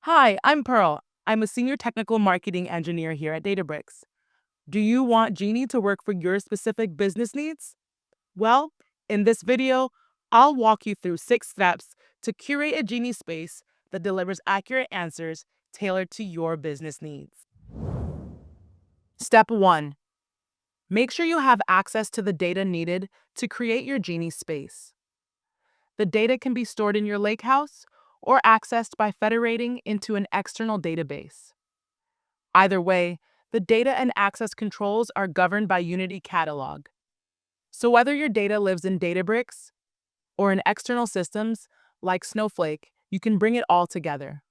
Hi, I'm Pearl. I'm a senior technical marketing engineer here at Databricks. Do you want Genie to work for your specific business needs? Well, in this video, I'll walk you through 6 steps to curate a Genie space that delivers accurate answers tailored to your business needs. Step 1. Make sure you have access to the data needed to create your Genie space. The data can be stored in your lakehouse or accessed by federating into an external database. Either way, the data and access controls are governed by Unity Catalog. So whether your data lives in Databricks or in external systems like Snowflake, you can bring it all together.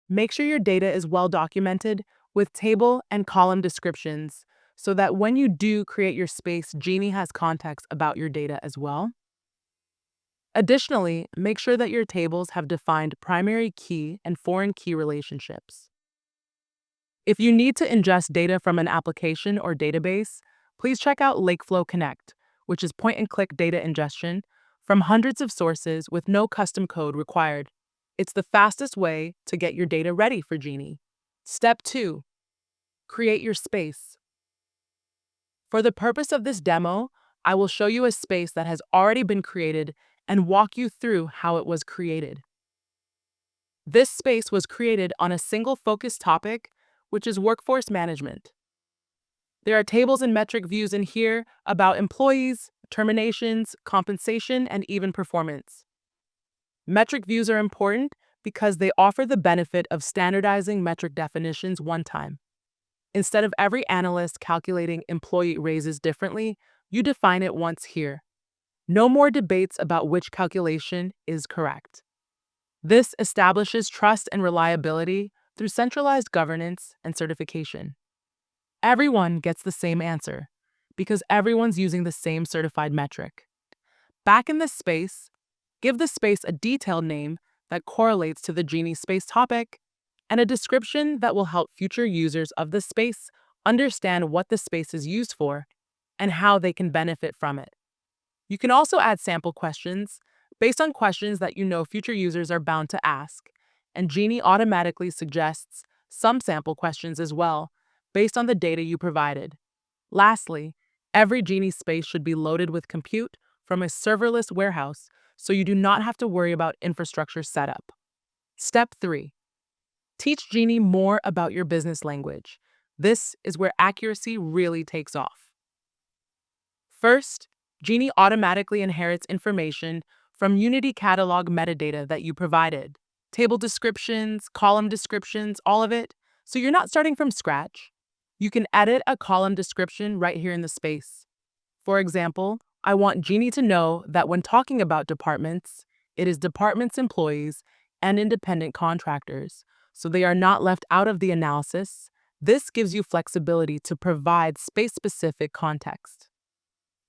Make sure your data is well documented with table and column descriptions so that when you do create your space, Genie has context about your data as well. Additionally, make sure that your tables have defined primary key and foreign key relationships. If you need to ingest data from an application or database, please check out Lakeflow Connect, which is point-and-click data ingestion from hundreds of sources with no custom code required. It's the fastest way to get your data ready for Genie. Step 2. Create your space. For the purpose of this demo, I will show you a space that has already been created and walk you through how it was created. This space was created on a single focused topic, which is workforce management. There are tables and metric views in here about employees, terminations, compensation, and even performance. Metric views are important because they offer the benefit of standardizing metric definitions one time. Instead of every analyst calculating employee raises differently, you define it once here. No more debates about which calculation is correct. This establishes trust and reliability through centralized governance and certification. Everyone gets the same answer because everyone's using the same certified metric. Back in this space, give the space a detailed name that correlates to the Genie space topic and a description that will help future users of the space understand what the space is used for and how they can benefit from it. You can also add sample questions based on questions that you know future users are bound to ask, and Genie automatically suggests some sample questions as well, based on the data you provided. Lastly, every Genie space should be loaded with compute from a serverless warehouse so you do not have to worry about infrastructure setup. Step 3. Teach Genie more about your business language. This is where accuracy really takes off. First, Genie automatically inherits information from Unity Catalog metadata that you provided. Table descriptions, column descriptions, all of it. So you're not starting from scratch. You can edit a column description right here in the space. For example, I want Genie to know that when talking about departments, it is departments employees and independent contractors, so they are not left out of the analysis. This gives you flexibility to provide space-specific context.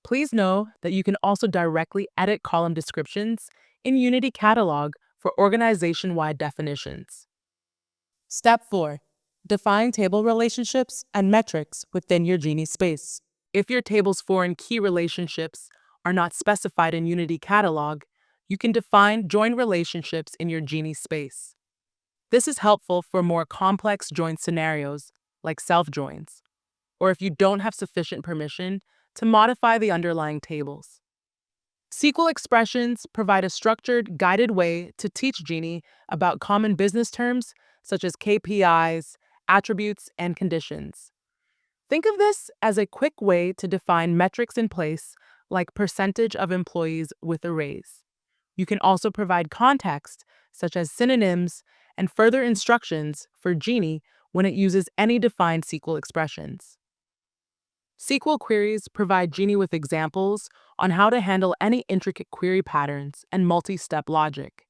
Please know that you can also directly edit column descriptions in Unity Catalog for organization-wide definitions. Step 4. Define table relationships and metrics within your Genie space. If your table's foreign key relationships are not specified in Unity Catalog, you can define join relationships in your Genie space. This is helpful for more complex join scenarios like self-joins, or if you don't have sufficient permission to modify the underlying tables. SQL expressions provide a structured, guided way to teach Genie about common business terms such as KPIs, attributes, and conditions. Think of this as a quick way to define metrics in place, like percentage of employees with a raise. You can also provide context, such as synonyms, and further instructions for Genie when it uses any defined SQL expressions. SQL queries provide Genie with examples on how to handle any intricate query patterns and multi-step logic.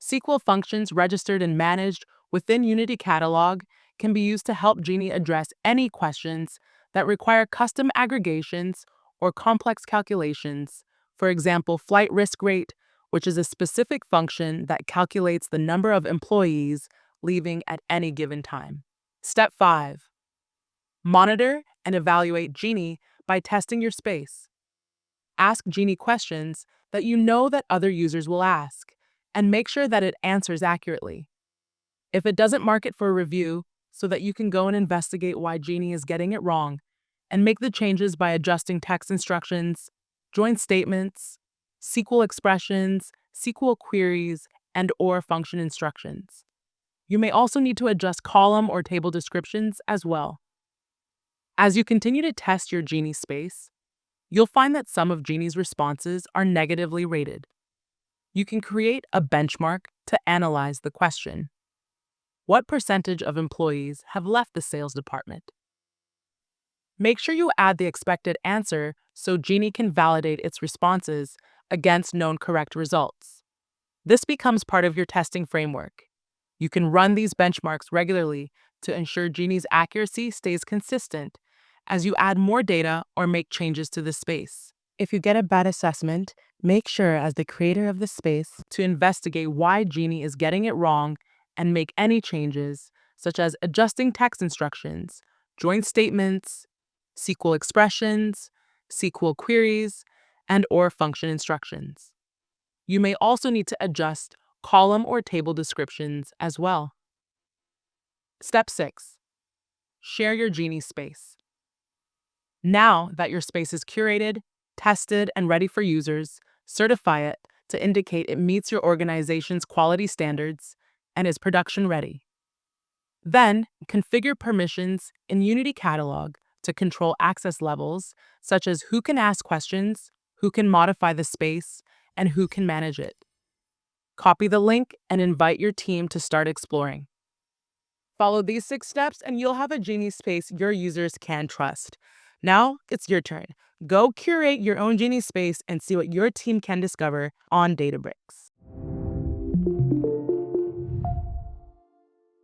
SQL functions registered and managed within Unity Catalog can be used to help Genie address any questions that require custom aggregations or complex calculations. For example, flight risk rate, which is a specific function that calculates the number of employees leaving at any given time. Step 5. Monitor and evaluate Genie by testing your space. Ask Genie questions that you know that other users will ask, and make sure that it answers accurately. If it doesn't mark it for a review, so that you can go and investigate why Genie is getting it wrong and make the changes by adjusting text instructions, join statements, SQL expressions, SQL queries, and/or function instructions. You may also need to adjust column or table descriptions as well. As you continue to test your Genie space, you'll find that some of Genie's responses are negatively rated. You can create a benchmark to analyze the question. What percentage of employees have left the sales department? Make sure you add the expected answer so Genie can validate its responses against known correct results. This becomes part of your testing framework. You can run these benchmarks regularly to ensure Genie's accuracy stays consistent as you add more data or make changes to the space. If you get a bad assessment, make sure, as the creator of the space, to investigate why Genie is getting it wrong and make any changes, such as adjusting text instructions, join statements, SQL expressions, SQL queries, and/or function instructions. You may also need to adjust column or table descriptions as well. Step 6. Share your Genie space. Now that your space is curated, tested, and ready for users, certify it to indicate it meets your organization's quality standards and is production ready. Then, configure permissions in Unity Catalog to control access levels, such as who can ask questions, who can modify the space, and who can manage it. Copy the link and invite your team to start exploring. Follow these 6 steps and you'll have a Genie space your users can trust. Now, it's your turn. Go curate your own Genie space and see what your team can discover on Databricks.